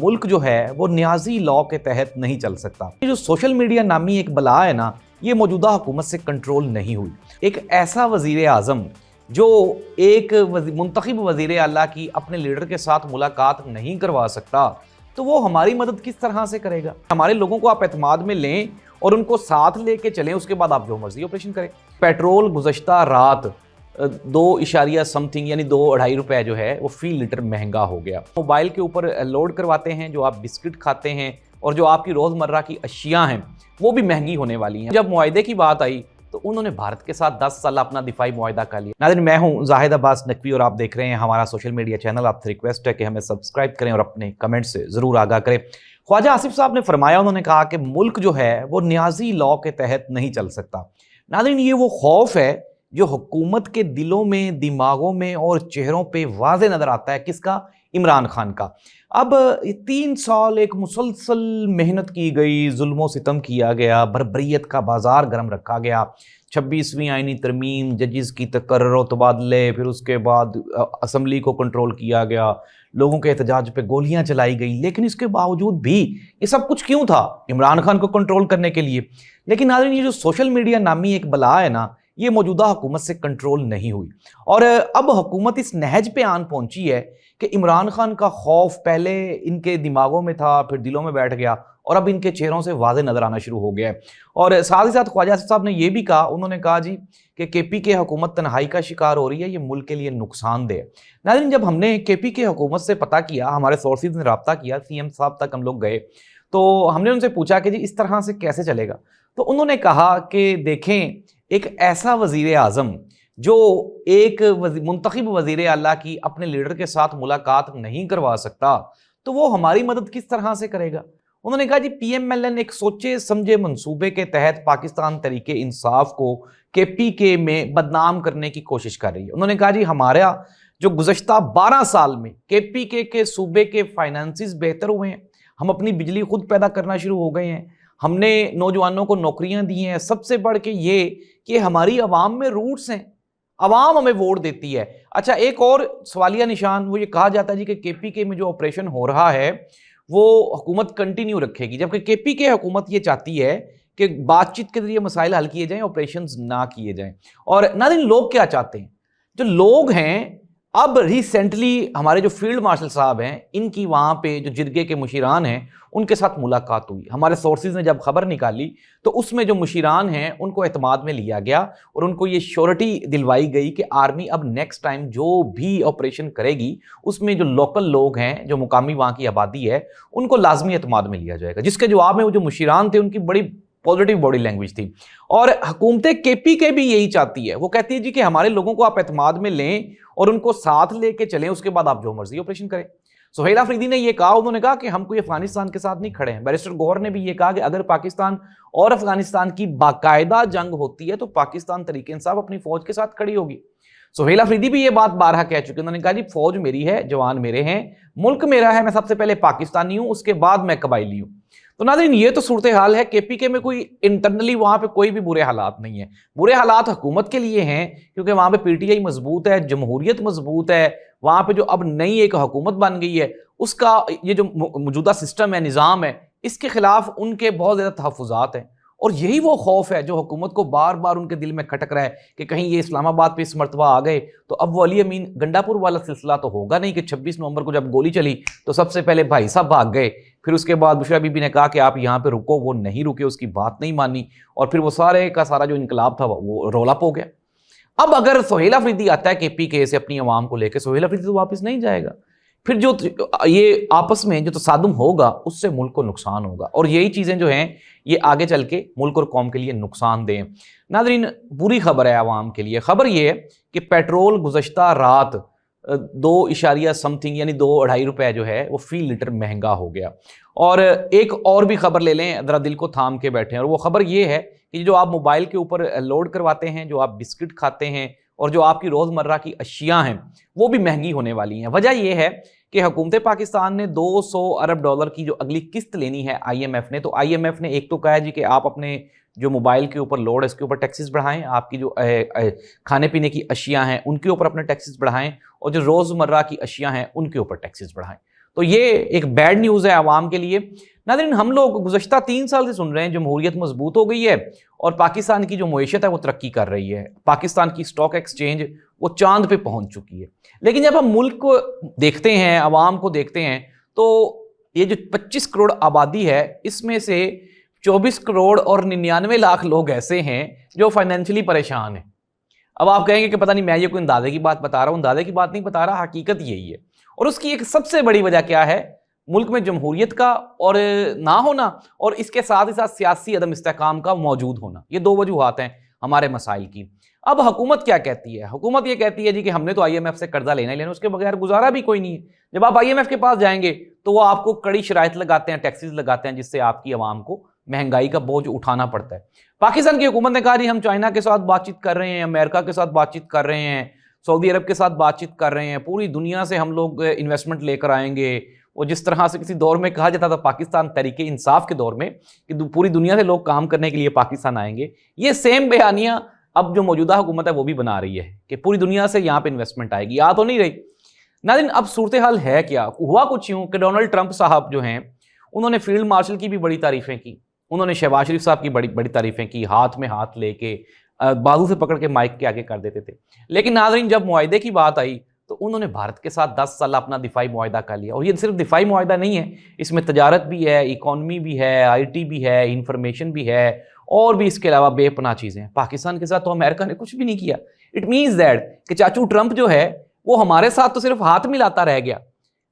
मुल्क जो है वो न्याजी लॉ के तहत नहीं चल सकता। ये जो सोशल मीडिया नामी एक बला है ना, ये मौजूदा हुकूमत से कंट्रोल नहीं हुई। एक ऐसा वजीर आज़म जो एक मुंतखब वजीर आला की अपने लीडर के साथ मुलाकात नहीं करवा सकता, तो वो हमारी मदद किस तरह से करेगा? हमारे लोगों को आप एतमाद में लें और उनको साथ लेके चलें, उसके बाद आप जो मर्जी ऑपरेशन करें। पेट्रोल गुज़श्ता रात 2 समथिंग यानी 2-2.5 रुपए जो है वो फी लीटर महंगा हो गया। मोबाइल के ऊपर लोड करवाते हैं, जो आप बिस्किट खाते हैं और जो आपकी रोज़मर्रा की अशिया हैं वो भी महंगी होने वाली हैं। जब मुआहदे की बात आई तो उन्होंने भारत के साथ 10 साल अपना दिफाई मुआहदा कर लिया। नाज़रीन, मैं हूं जाहिद अब्बास नकवी और आप देख रहे हैं हमारा सोशल मीडिया चैनल। आपसे रिक्वेस्ट है कि हमें सब्सक्राइब करें और अपने कमेंट से ज़रूर आगाह करें। ख्वाजा आसिफ साहब ने फरमाया, उन्होंने कहा कि मुल्क जो है वो न्याजी लॉ के तहत नहीं चल सकता। नाज़रीन, ये वो खौफ है जो हुकूमत के दिलों में, दिमागों में और चेहरों पे वाज़े नज़र आता है। किसका? इमरान खान का। अब 3 साल एक मुसलसल मेहनत की गई, जुल्म सितम किया गया, बर्बरियत का बाजार गर्म रखा गया, 26वीं आईनी तरमीम, जजेस की तकर्र और तबादले, फिर उसके बाद असम्बली को कंट्रोल किया गया, लोगों के एहतजाज पे गोलियां चलाई गई। लेकिन इसके बावजूद भी ये सब कुछ क्यों था? इमरान खान को कंट्रोल करने के लिए। लेकिन नाज़रीन, ये जो सोशल मीडिया नामी एक बला है ना, ये मौजूदा हुकूमत से कंट्रोल नहीं हुई और अब हुकूमत इस नहज पे आन पहुंची है कि इमरान खान का खौफ पहले इनके दिमागों में था, फिर दिलों में बैठ गया और अब इनके चेहरों से वाज़े नज़र आना शुरू हो गया है। और साथ ही साथ ख्वाजा आसिफ साहब ने यह भी कहा, उन्होंने कहा जी कि KPK हुकूमत तन्हाई का शिकार हो रही है, ये मुल्क के लिए नुकसानदेह है। नाज़रीन, जब हमने KPK हुकूमत से पता किया, हमारे सोर्सेज ने रब्ता किया, CM साहब तक हम लोग गए, तो हमने उनसे पूछा कि जी इस तरह से कैसे चलेगा? तो उन्होंने कहा कि देखें, एक ऐसा वजीर आज़म जो एक मुंतखब वजीर आला की अपने लीडर के साथ मुलाकात नहीं करवा सकता, तो वो हमारी मदद किस तरह से करेगा? उन्होंने कहा जी PMLN एक सोचे समझे मंसूबे के तहत पाकिस्तान तरीके इंसाफ को KPK में बदनाम करने की कोशिश कर रही है। उन्होंने कहा जी हमारा जो गुज़श्ता 12 साल में KPK के सूबे के फाइनेंसिस बेहतर हुए हैं, हम अपनी बिजली खुद पैदा करना शुरू हो गए हैं, हमने नौजवानों को नौकरियां दी हैं, सबसे बढ़ के ये कि हमारी आवाम में रूट्स हैं, आवाम हमें वोट देती है। अच्छा, एक और सवालिया निशान, वो ये कहा जाता है जी कि KPK में जो ऑपरेशन हो रहा है वो हुकूमत कंटिन्यू रखेगी, जबकि KPK हुकूमत ये चाहती है कि बातचीत के जरिए मसाइल हल किए जाएं, ऑपरेशंस ना किए जाएं। और नाज़रीन, लोग क्या चाहते हैं? जो लोग हैं, अब रिसेंटली हमारे जो फील्ड मार्शल साहब हैं, इनकी वहाँ पे जो जिरगे के मुशीरान हैं उनके साथ मुलाकात हुई। हमारे सोर्सेज ने जब खबर निकाली तो उसमें जो मुशीरान हैं उनको एतमाद में लिया गया और उनको ये श्योरिटी दिलवाई गई कि आर्मी अब नेक्स्ट टाइम जो भी ऑपरेशन करेगी उसमें जो लोकल लोग हैं, जो मुकामी वहाँ की आबादी है, उनको लाजमी एतमाद में लिया जाएगा। जिसके जवाब में वो जो मुशीरान थे उनकी बड़ी पॉजिटिव बॉडी लैंग्वेज थी। और हुकूमत KPK भी यही चाहती है। वो कहती है जी कि हमारे लोगों को आप एतमाद में लें और उनको साथ लेके चलें, उसके बाद आप जो मर्जी ऑपरेशन करें। सुहेल अफरीदी ने यह कहा, उन्होंने कहा कि हम कोई अफगानिस्तान के साथ नहीं खड़े हैं। बैरिस्टर गौहर ने भी यह कहा कि अगर पाकिस्तान और अफगानिस्तान की बाकायदा जंग होती है तो पाकिस्तान तरीके इंसाफ अपनी फौज के साथ खड़ी होगी। सुहेल अफरीदी भी ये बात बारहा कह चुके। उन्होंने कहा जी फौज मेरी है, जवान मेरे हैं, मुल्क मेरा है, मैं सबसे पहले पाकिस्तानी हूं, उसके बाद मैं कबायली हूं। तो नाज़रीन, ये तो सूरत हाल है। KPK में कोई इंटरनली वहां पे कोई भी बुरे हालात नहीं है। बुरे हालात हुकूमत के लिए हैं क्योंकि वहां पे PTI मजबूत है, जमहूरियत मजबूत है। वहां पे जो अब नई एक हुकूमत बन गई है, उसका ये जो मौजूदा सिस्टम है, निज़ाम है, इसके खिलाफ उनके बहुत ज़्यादा तहफ़्फ़ुज़ात हैं। और यही वो खौफ है जो हुकूमत को बार बार उनके दिल में खटक रहा है कि कहीं ये इस्लामाबाद पे इस मरतबा आ गए तो अब वो अली अमीन गंडापुर वाला सिलसिला तो होगा नहीं कि 26 नवंबर को जब गोली चली तो सबसे पहले भाई साहब भाग गए, फिर उसके बाद बुशरा बीबी ने कहा कि आप यहाँ पे रुको, वो नहीं रुके, उसकी बात नहीं मानी और फिर वो सारे का सारा जो इनकलाब था वो रोलअप हो गया। अब अगर सुहेल अफरीदी आता है KPK से अपनी आवाम को लेकर, सुहेल अफरीदी तो वापस नहीं जाएगा। फिर जो ये आपस में जो तसादुम होगा उससे मुल्क को नुकसान होगा और यही चीज़ें जो हैं ये आगे चल के मुल्क और कौम के लिए नुकसान दें। नाज़रीन, बुरी खबर है आवाम के लिए। खबर ये है कि पेट्रोल गुज़श्ता रात 2 समथिंग यानी 2-2.5 रुपए जो है वो फी लीटर महंगा हो गया। और एक और भी खबर ले लें, ज़रा दिल को थाम के बैठें, और वो खबर ये है कि जो आप मोबाइल के ऊपर लोड करवाते हैं, जो आप बिस्किट खाते हैं और जो आपकी रोज़मर्रा की अशिया हैं वो भी महंगी होने वाली हैं। वजह यह है कि हुकूमत पाकिस्तान ने 200 अरब डॉलर की जो अगली किस्त लेनी है IMF ने, तो IMF ने एक तो कहा है जी कि आप अपने जो मोबाइल के ऊपर लोड है इसके ऊपर टैक्सेस बढ़ाएं, आपकी जो खाने पीने की अशिया हैं उनके ऊपर अपने टैक्सेस बढ़ाएं और जो रोज़मर्रा की अशिया हैं उनके ऊपर टैक्सेस बढ़ाएं। تو یہ ایک بیڈ نیوز ہے عوام کے لیے۔ ناظرین، ہم لوگ گزشتہ 3 سال سے سن رہے ہیں جمہوریت مضبوط ہو گئی ہے اور پاکستان کی جو معیشت ہے وہ ترقی کر رہی ہے، پاکستان کی اسٹاک ایکسچینج وہ چاند پہ پہنچ چکی ہے۔ لیکن جب ہم ملک کو دیکھتے ہیں، عوام کو دیکھتے ہیں، تو یہ جو 25 کروڑ آبادی ہے، اس میں سے 24 کروڑ اور 99 لاکھ لوگ ایسے ہیں جو فائنینشلی پریشان ہیں۔ اب آپ کہیں گے کہ پتہ نہیں میں یہ کوئی اندازے کی بات بتا رہا ہوں، اندازے کی بات نہیں بتا رہا، حقیقت یہی ہے۔ اور اس کی ایک سب سے بڑی وجہ کیا ہے؟ ملک میں جمہوریت کا اور نہ ہونا، اور اس کے ساتھ ہی ساتھ سیاسی عدم استحکام کا موجود ہونا۔ یہ 2 وجوہات ہیں ہمارے مسائل کی۔ اب حکومت کیا کہتی ہے؟ حکومت یہ کہتی ہے جی کہ ہم نے تو آئی ایم ایف سے قرضہ لینا ہی لینا، اس کے بغیر گزارا بھی کوئی نہیں ہے۔ جب آپ آئی ایم ایف کے پاس جائیں گے تو وہ آپ کو کڑی شرائط لگاتے ہیں، ٹیکسز لگاتے ہیں، جس سے آپ کی عوام کو مہنگائی کا بوجھ اٹھانا پڑتا ہے۔ پاکستان کی حکومت نے کہا جی ہم چائنا کے ساتھ بات چیت کر رہے ہیں، امریکہ کے ساتھ بات چیت کر رہے ہیں، سعودی عرب کے ساتھ بات چیت کر رہے ہیں، پوری دنیا سے ہم لوگ انویسٹمنٹ لے کر آئیں گے۔ وہ جس طرح سے کسی دور میں کہا جاتا تھا پاکستان تحریک انصاف کے دور میں کہ پوری دنیا سے لوگ کام کرنے کے لیے پاکستان آئیں گے، یہ سیم بیانیہ اب جو موجودہ حکومت ہے وہ بھی بنا رہی ہے کہ پوری دنیا سے یہاں پہ انویسٹمنٹ آئے گی۔ آ تو نہیں رہی۔ ناظرین، اب صورتحال ہے کیا؟ ہوا کچھ یوں کہ ڈونلڈ ٹرمپ صاحب جو ہیں انہوں نے فیلڈ مارشل کی بھی بڑی تعریفیں کی، انہوں نے شہباز شریف صاحب کی بڑی تعریفیں کی، ہاتھ میں ہاتھ لے کے بازو سے پکڑ کے مائک کے آگے کر دیتے تھے۔ لیکن ناظرین، جب معاہدے کی بات آئی تو انہوں نے بھارت کے ساتھ 10 سال اپنا دفاعی معاہدہ کر لیا۔ اور یہ صرف دفاعی معاہدہ نہیں ہے، اس میں تجارت بھی ہے، اکانومی بھی ہے، آئی ٹی بھی ہے، انفارمیشن بھی ہے، اور بھی اس کے علاوہ بے پناہ چیزیں ہیں۔ پاکستان کے ساتھ تو امریکہ نے کچھ بھی نہیں کیا۔ اٹ مینز دیٹ کہ چاچو ٹرمپ جو ہے وہ ہمارے ساتھ تو صرف ہاتھ ملاتا رہ گیا،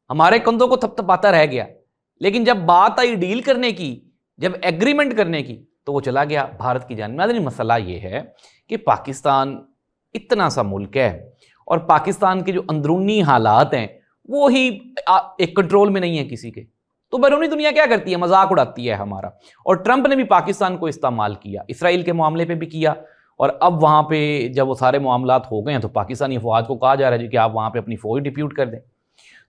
ہمارے کندھوں کو تھپتھپاتا رہ گیا، لیکن جب بات آئی ڈیل کرنے کی، جب ایگریمنٹ کرنے کی، تو وہ چلا گیا بھارت کی جانب۔ ناظرین، مسئلہ یہ ہے کہ پاکستان اتنا سا ملک ہے اور پاکستان کے جو اندرونی حالات ہیں وہ ہی ایک کنٹرول میں نہیں ہے کسی کے، تو بیرونی دنیا کیا کرتی ہے؟ مذاق اڑاتی ہے ہمارا۔ اور ٹرمپ نے بھی پاکستان کو استعمال کیا، اسرائیل کے معاملے پہ بھی کیا، اور اب وہاں پہ جب وہ سارے معاملات ہو گئے ہیں تو پاکستانی افواج کو کہا جا رہا ہے کہ آپ وہاں پہ اپنی فوج ڈپیوٹ کر دیں۔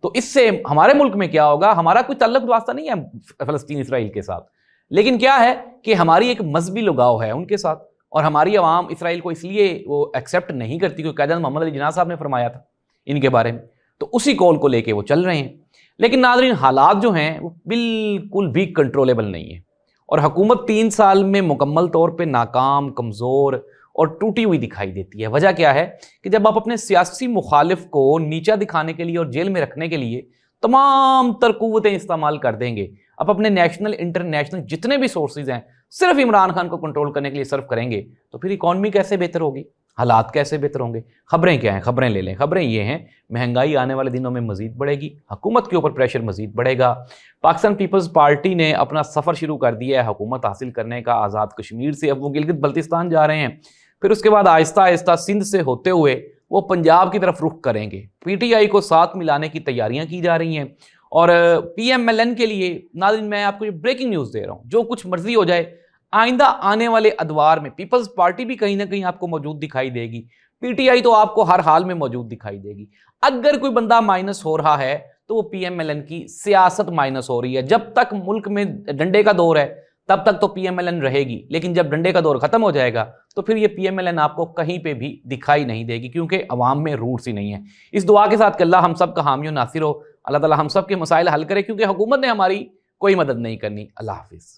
تو اس سے ہمارے ملک میں کیا ہوگا؟ ہمارا کوئی تعلق واسطہ نہیں ہے فلسطین اسرائیل کے ساتھ، لیکن کیا ہے کہ ہماری ایک مذہبی لگاؤ ہے ان کے ساتھ، اور ہماری عوام اسرائیل کو اس لیے وہ ایکسیپٹ نہیں کرتی کہ قائد اعظم محمد علی جناح صاحب نے فرمایا تھا ان کے بارے میں، تو اسی کول کو لے کے وہ چل رہے ہیں۔ لیکن ناظرین، حالات جو ہیں وہ بالکل بھی کنٹرولیبل نہیں ہیں، اور حکومت 3 سال میں مکمل طور پہ ناکام، کمزور اور ٹوٹی ہوئی دکھائی دیتی ہے۔ وجہ کیا ہے کہ جب آپ اپنے سیاسی مخالف کو نیچا دکھانے کے لیے اور جیل میں رکھنے کے لیے تمام تر قوتیں استعمال کر دیں گے، آپ اپنے نیشنل انٹرنیشنل جتنے بھی سورسز ہیں صرف عمران خان کو کنٹرول کرنے کے لیے صرف کریں گے، تو پھر اکانومی کیسے بہتر ہوگی؟ حالات کیسے بہتر ہوں گے؟ خبریں کیا ہیں؟ خبریں لے لیں۔ خبریں یہ ہیں، مہنگائی آنے والے دنوں میں مزید بڑھے گی، حکومت کے اوپر پریشر مزید بڑھے گا، پاکستان پیپلز پارٹی نے اپنا سفر شروع کر دیا ہے حکومت حاصل کرنے کا آزاد کشمیر سے۔ اب وہ گلگت بلتستان جا رہے ہیں، پھر اس کے بعد آہستہ آہستہ سندھ سے ہوتے ہوئے وہ پنجاب کی طرف رخ کریں گے۔ پی ٹی آئی کو ساتھ ملانے کی تیاریاں کی جا رہی ہیں، اور پی ایم ایل این کے لیے ناظرین میں آپ کو یہ بریکنگ نیوز دے رہا ہوں، جو کچھ مرضی ہو جائے آئندہ آنے والے ادوار میں پیپلز پارٹی بھی کہیں نہ کہیں آپ کو موجود دکھائی دے گی، پی ٹی آئی تو آپ کو ہر حال میں موجود دکھائی دے گی۔ اگر کوئی بندہ مائنس ہو رہا ہے تو وہ پی ایم ایل این کی سیاست مائنس ہو رہی ہے۔ جب تک ملک میں ڈنڈے کا دور ہے تب تک تو پی ایم ایل این رہے گی، لیکن جب ڈنڈے کا دور ختم ہو جائے گا تو پھر یہ پی ایم ایل این آپ کو کہیں پہ بھی دکھائی نہیں دے گی، کیونکہ عوام میں روٹس ہی نہیں ہے۔ اس دعا کے ساتھ کہ اللہ ہم سب کا حامی و ناصر ہو، اللہ تعالی ہم سب کے مسائل حل کرے، کیونکہ حکومت نے ہماری کوئی مدد نہیں کرنی۔ اللہ حافظ۔